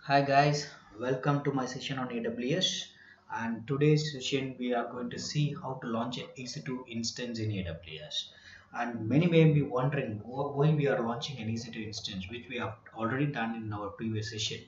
Hi guys, welcome to my session on AWS, and today's session we are going to see how to launch an EC2 instance in AWS. And many may be wondering why we are launching an EC2 instance, which we have already done in our previous session.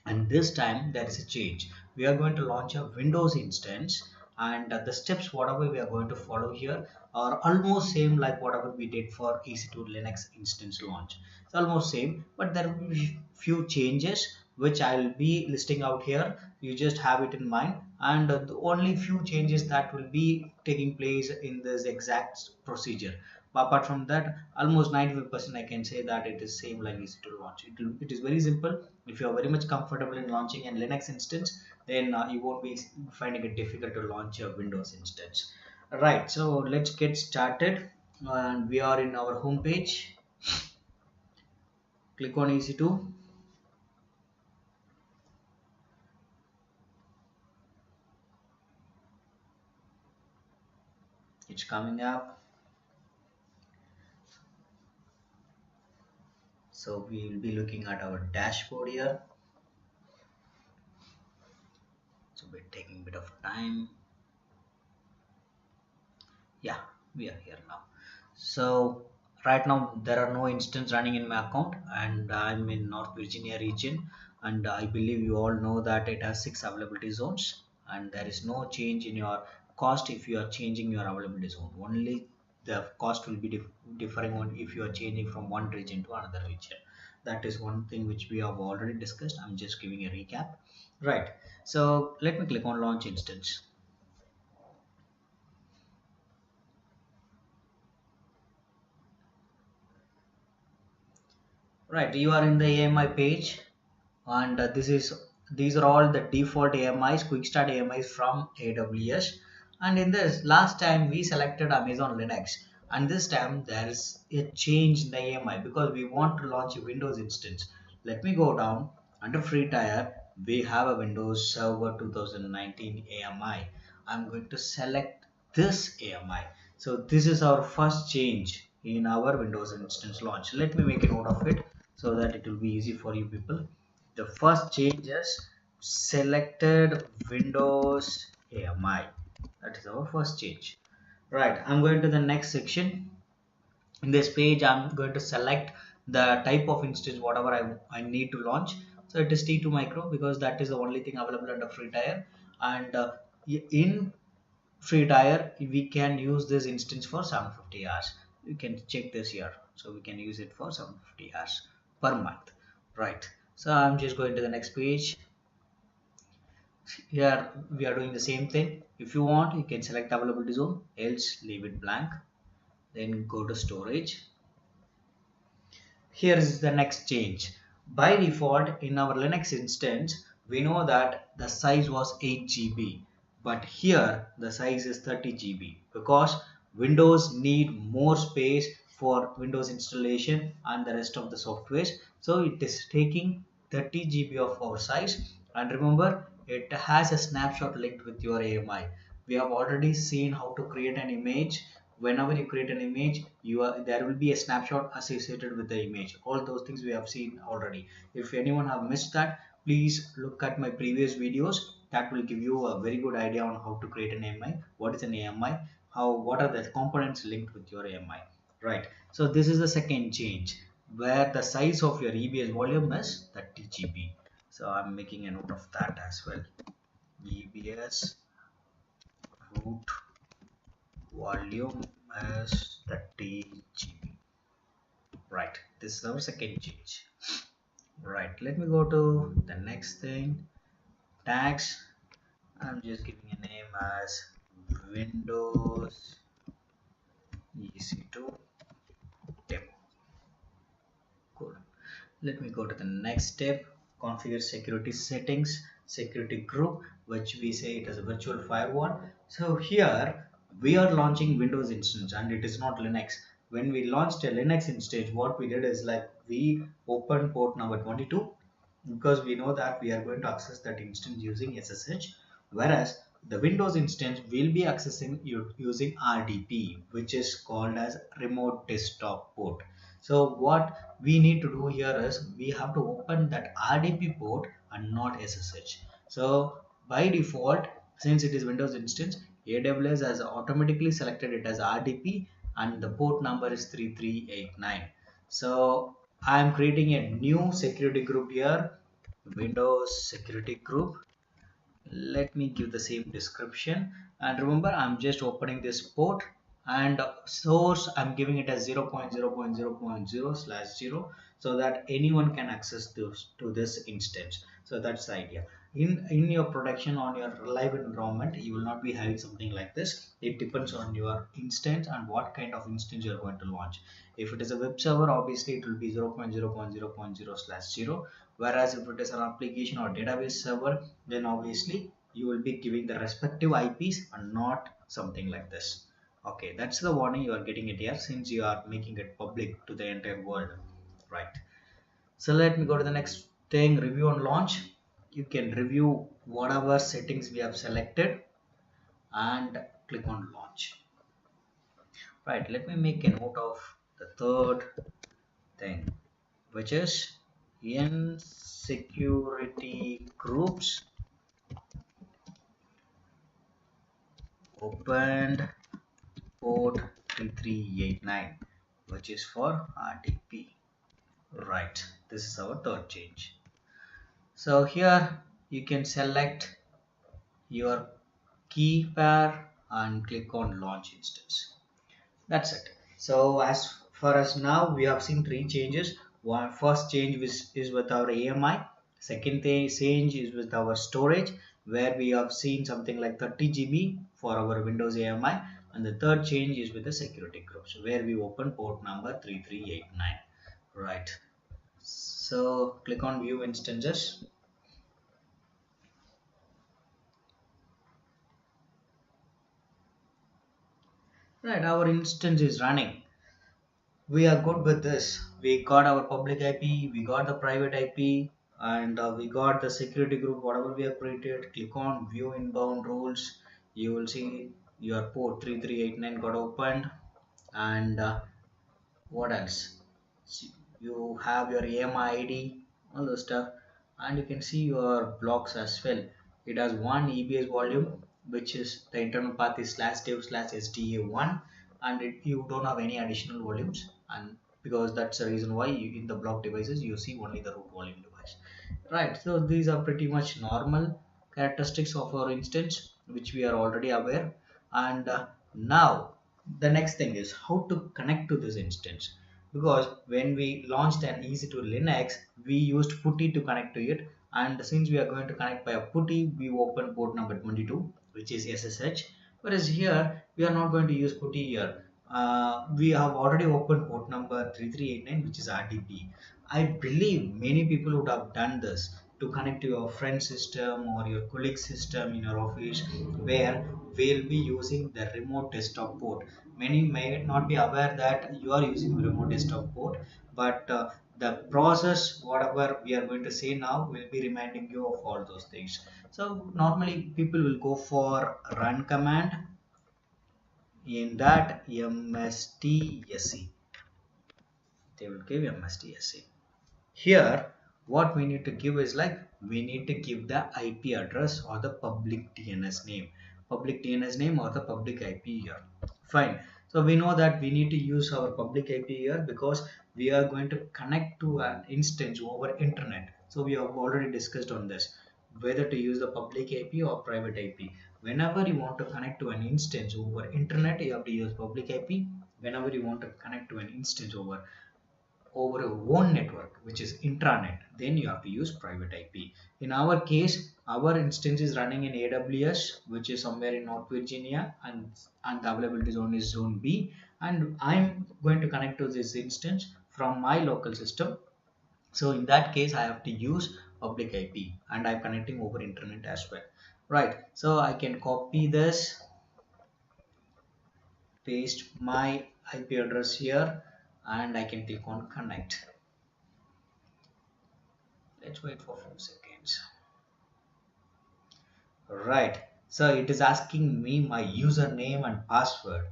And this time there is a change. We are going to launch a Windows instance, and the steps whatever we are going to follow here are almost same like whatever we did for EC2 Linux instance launch. It's almost same, but there will be few changes which I'll be listing out here. You just have it in mind, and the only few changes that will be taking place in this exact procedure. But apart from that, almost 95% I can say that it is same like EC2 launch. It is very simple. If you are very much comfortable in launching a Linux instance, then you won't be finding it difficult to launch a Windows instance. Right, so let's get started. And we are in our home page. Click on EC2. It's coming up. So we will be looking at our dashboard here. So we're taking a bit of time. Yeah, we are here now. So right now there are no instance running in my account, and I'm in North Virginia region, and I believe you all know that it has 6 availability zones, and there is no change in your cost if you are changing your availability zone. Only the cost will be differing on if you are changing from one region to another region. That is one thing which we have already discussed. I'm just giving a recap. Right, so let me click on launch instance. Right, you are in the AMI page, and these are all the default AMIs, quick start AMIs from AWS. And in this last time we selected Amazon Linux, and this time there is a change in the AMI because we want to launch a Windows instance. Let me go down under free tier. We have a Windows Server 2019 AMI. I'm going to select this AMI. So this is our first change in our Windows instance launch. Let me make a note of it so that it will be easy for you people. The first change is selected Windows AMI. That is our first change. Right, I'm going to the next section. In this page, I'm going to select the type of instance, whatever I need to launch. So it is T2 micro because that is the only thing available under free tier. And in free tier, we can use this instance for 750 hours. You can check this here. So we can use it for 750 hours per month. Right, so I'm just going to the next page. Here we are doing the same thing. If you want, you can select availability zone, else leave it blank. Then go to storage. Here is the next change. By default, in our Linux instance, we know that the size was 8 GB, but here the size is 30 GB because Windows need more space for Windows installation and the rest of the softwares. So it is taking 30 GB of our size, and remember it has a snapshot linked with your AMI. We have already seen how to create an image. Whenever you create an image, there will be a snapshot associated with the image. All those things we have seen already. If anyone have missed that, please look at my previous videos. That will give you a very good idea on how to create an AMI, what is an AMI, what are the components linked with your AMI. Right, so this is the second change where the size of your EBS volume is 30 GB. So I'm making a note of that as well. EBS root volume as 30 GB. Right, this is our second change. Right, let me go to the next thing. Tags. I'm just giving a name as Windows EC2 demo. Cool. Let me go to the next step. Configure security settings, security group, which we say it as a virtual firewall. So here we are launching Windows instance and it is not Linux. When we launched a Linux instance, what we did is like we opened port number 22 because we know that we are going to access that instance using SSH, whereas the Windows instance will be accessing using RDP, which is called as remote desktop port. So what we need to do here is we have to open that RDP port and not SSH. So by default, since it is Windows instance, AWS has automatically selected it as RDP and the port number is 3389. So I am creating a new security group here, Windows security group. Let me give the same description, and remember I'm just opening this port, and source I'm giving it as 0.0.0.0/0, so that anyone can access this to this instance. So that's the idea. In your production on your live environment, you will not be having something like this. It depends on your instance and what kind of instance you are going to launch. If it is a web server, obviously it will be 0.0.0.0/0, whereas if it is an application or database server, then obviously you will be giving the respective IPs and not something like this. Okay, that's the warning you are getting it here, since you are making it public to the entire world, right? So let me go to the next thing, review and launch. You can review whatever settings we have selected and click on launch. Right, let me make a note of the third thing, which is in security groups opened port 3389, which is for RDP. Right, this is our third change. So here you can select your key pair and click on launch instance. That's it. So as far as now, we have seen three changes. One first change is with our AMI. Second change is with our storage, where we have seen something like 30 GB for our Windows AMI. And the third change is with the security groups, where we open port number 3389. Right. So click on view instances. Right, our instance is running. We are good with this. We got our public IP, we got the private IP, and we got the security group, whatever we have created. Click on view inbound rules. You will see your port 3389 got opened, and what else? You have your AMI ID, all the stuff, and you can see your blocks as well. It has one EBS volume, which is the internal path is /dev/sda1, and you don't have any additional volumes, and because that's the reason why you, in the block devices you see only the root volume device. Right, so these are pretty much normal characteristics of our instance, which we are already aware. And now the next thing is how to connect to this instance, because when we launched an EC2 Linux, we used PuTTY to connect to it, and since we are going to connect by a PuTTY, we open port number 22, which is SSH, whereas here we are not going to use PuTTY here. We have already opened port number 3389, which is RDP. I believe many people would have done this to connect to your friend system or your colleague system in your office, where we'll be using the remote desktop port. Many may not be aware that you are using remote desktop port, but the process whatever we are going to say now will be reminding you of all those things. So normally people will go for run command, in that mstsc, they will give mstsc. Here what we need to give is like we need to give the IP address or the public DNS name, or the public IP here. Fine. So we know that we need to use our public IP here because we are going to connect to an instance over internet. So we have already discussed on this, whether to use the public IP or private IP. Whenever you want to connect to an instance over internet, you have to use public IP. Whenever you want to connect to an instance over a own network, which is intranet, then you have to use private IP. In our case, our instance is running in AWS, which is somewhere in North Virginia, and the availability zone is zone B, and I'm going to connect to this instance from my local system. So in that case I have to use public IP, and I'm connecting over internet as well. Right, so I can copy this, paste my IP address here, and I can click on connect. Let's wait for a few seconds. Right, so it is asking me my username and password.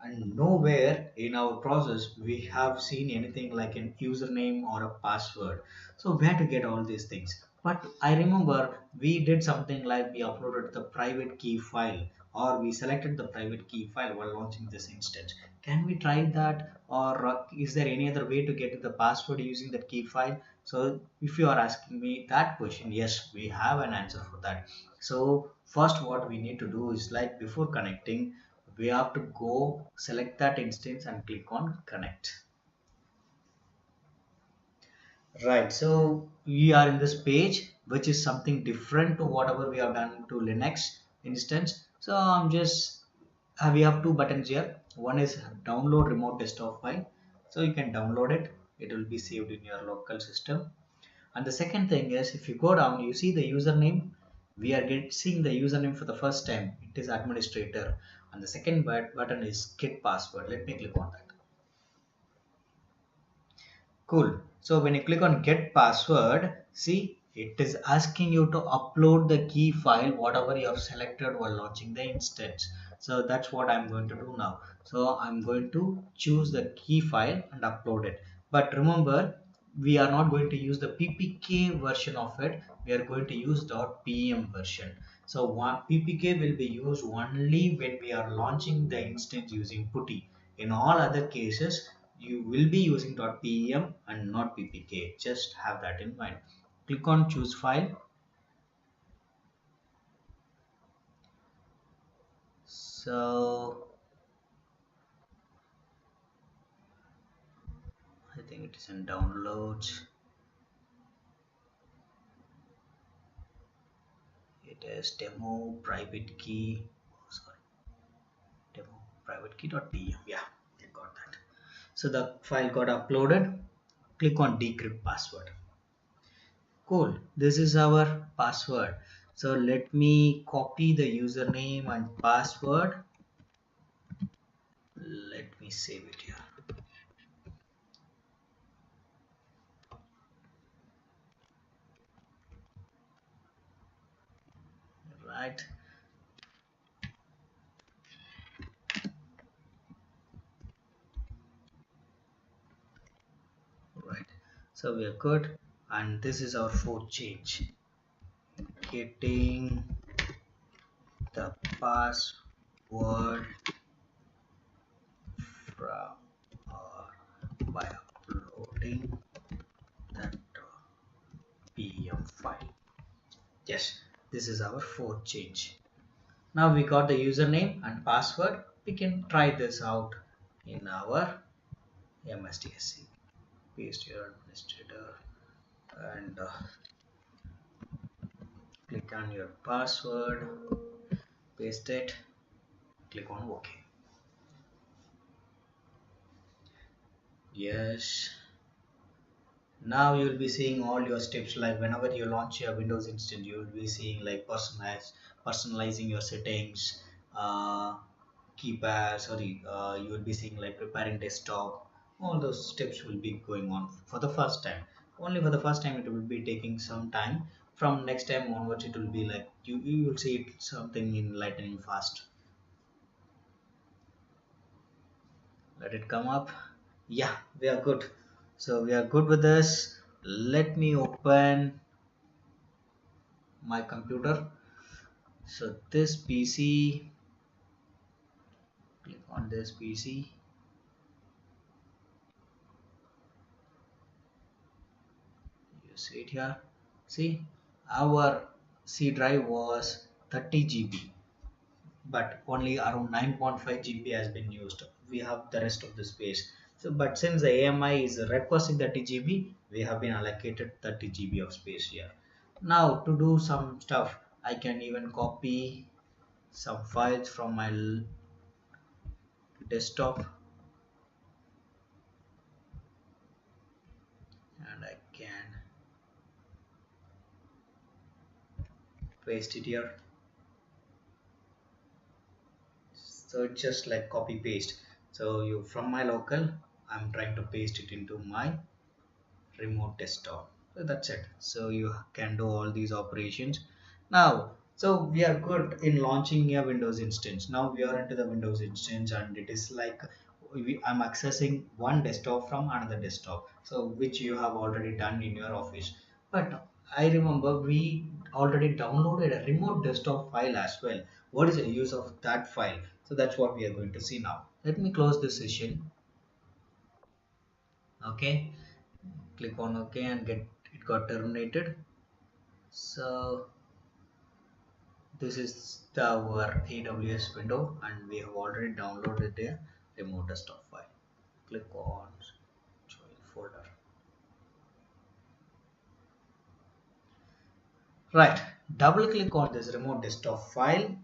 and nowhere in our process we have seen anything like an username or a password. So where to get all these things? But I remember we did something like we uploaded the private key file, or we selected the private key file while launching this instance. Can we try that, or is there any other way to get the password using that key file? So if you are asking me that question, yes, we have an answer for that. So first what we need to do is, like, before connecting, we have to go select that instance and click on connect. Right, so we are in this page, which is something different to whatever we have done to Linux instance. So I'm just we have two buttons here. One is download remote desktop file, so you can download it. It will be saved in your local system. And the second thing is, if you go down, you see the username. We are seeing the username for the first time. It is administrator, and the second button is get password. Let me click on that. Cool. So when you click on get password, see, it is asking you to upload the key file, whatever you have selected while launching the instance. So that's what I'm going to do now. So I'm going to choose the key file and upload it. But remember, we are not going to use the PPK version of it. We are going to use .pem version. So one PPK will be used only when we are launching the instance using PuTTY. In all other cases, you will be using .pem and not ppk. Just have that in mind. Click on choose file. So I think it is in downloads. It is demo private key. Oh, sorry, demo private key.pem. Yeah, I got that. So the file got uploaded. Click on decrypt password. Cool, this is our password. So let me copy the username and password. Let me save it here. Right. Right, so we are good, and this is our fourth change: getting the password from or by uploading that pem file. Yes, this is our fourth change. Now we got the username and password. We can try this out in our msdsc. Paste your administrator and click on your password, paste it, click on OK. Yes, now you'll be seeing all your steps. Like whenever you launch your Windows instance, you'll be seeing like personalizing your settings, uh, keypad, sorry, you will be seeing like preparing desktop. All those steps will be going on for the first time. Only for the first time it will be taking some time. From next time onwards it will be like you will see it something in lightning fast. Let it come up. Yeah, we are good. So we are good with this. Let me open my computer. So this PC, click on this PC. You see it here. See, our C drive was 30 GB, but only around 9.5 GB has been used. We have the rest of the space. So but since the AMI is requesting 30 GB, we have been allocated 30 GB of space here. Now to do some stuff, I can even copy some files from my desktop, and I can paste it here. So it's just like copy paste. So you from my local, I'm trying to paste it into my remote desktop. So that's it. So you can do all these operations. Now So we are good in launching a Windows instance. Now we are into the Windows instance, and it is like I'm accessing one desktop from another desktop. So which you have already done in your office. But I remember we already downloaded a remote desktop file as well. What is the use of that file? So that's what we are going to see now. Let me close this session. Okay, click on OK and get it got terminated. So this is our AWS window and we have already downloaded a remote desktop file. Click on join folder. Right, double click on this remote desktop file.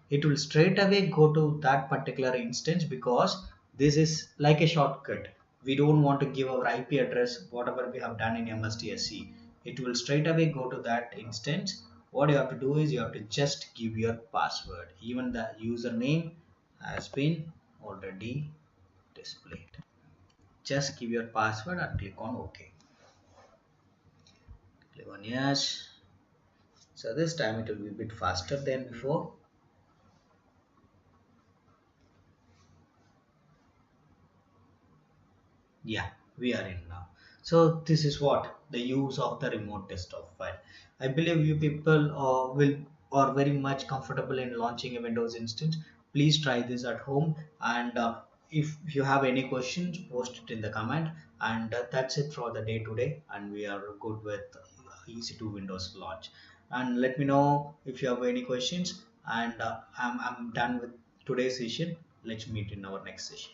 It will straight away go to that particular instance because this is like a shortcut. We don't want to give our IP address, whatever we have done in MSTSC. It will straight away go to that instance. What you have to do is you have to just give your password. Even the username has been already displayed. Just give your password and click on OK. Click on yes. So this time it will be a bit faster than before. Yeah, we are in now. So this is what the use of the remote desktop file. I believe you people will are very much comfortable in launching a Windows instance. Please try this at home, and if you have any questions, post it in the comment. And that's it for the day today. And we are good with EC2 Windows launch. And let me know if you have any questions. And I'm done with today's session. Let's meet in our next session.